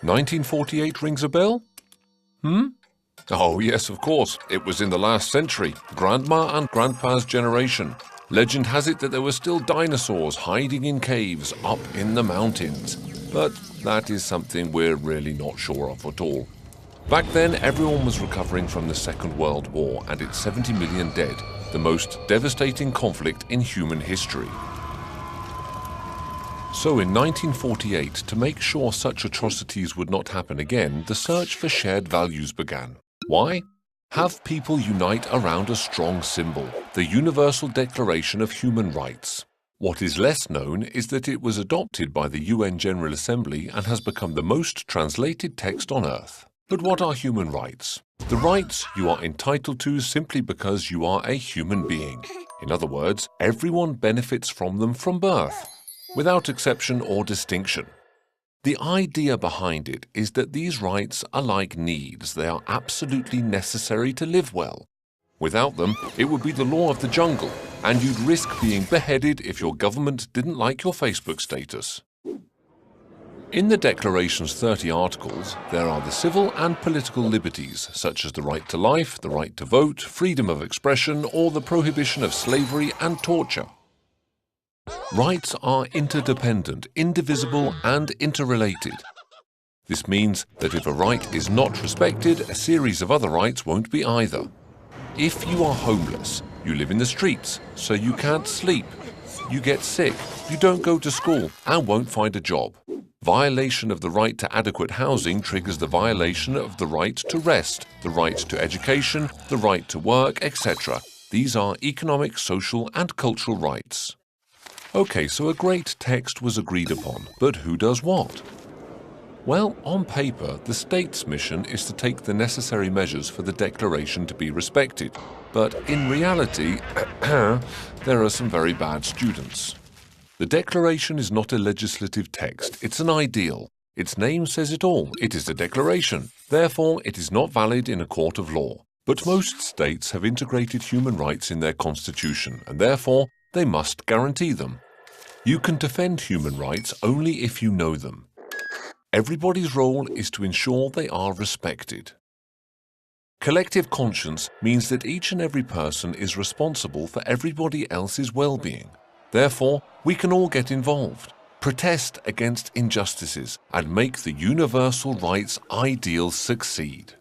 1948 rings a bell? Oh yes, of course. It was in the last century, Grandma and Grandpa's generation. Legend has it that there were still dinosaurs hiding in caves up in the mountains. But that is something we're really not sure of at all. Back then, everyone was recovering from the Second World War and its 70 million dead, the most devastating conflict in human history. So in 1948, to make sure such atrocities would not happen again, the search for shared values began. Why? Have people unite around a strong symbol, the Universal Declaration of Human Rights. What is less known is that it was adopted by the UN General Assembly and has become the most translated text on Earth. But what are human rights? The rights you are entitled to simply because you are a human being. In other words, everyone benefits from them from birth, without exception or distinction. The idea behind it is that these rights are like needs. They are absolutely necessary to live well. Without them, it would be the law of the jungle, and you'd risk being beheaded if your government didn't like your Facebook status. In the Declaration's 30 articles, there are the civil and political liberties, such as the right to life, the right to vote, freedom of expression, or the prohibition of slavery and torture. Rights are interdependent, indivisible, and interrelated. This means that if a right is not respected, a series of other rights won't be either. If you are homeless, you live in the streets, so you can't sleep. You get sick, you don't go to school, and won't find a job. Violation of the right to adequate housing triggers the violation of the right to rest, the right to education, the right to work, etc. These are economic, social, and cultural rights. Okay, so a great text was agreed upon, but who does what? Well, on paper, the state's mission is to take the necessary measures for the Declaration to be respected. But in reality, there are some very bad students. The Declaration is not a legislative text, it's an ideal. Its name says it all, it is a declaration. Therefore, it is not valid in a court of law. But most states have integrated human rights in their constitution, and therefore, they must guarantee them. You can defend human rights only if you know them. Everybody's role is to ensure they are respected. Collective conscience means that each and every person is responsible for everybody else's well-being. Therefore, we can all get involved, protest against injustices, and make the universal rights ideal succeed.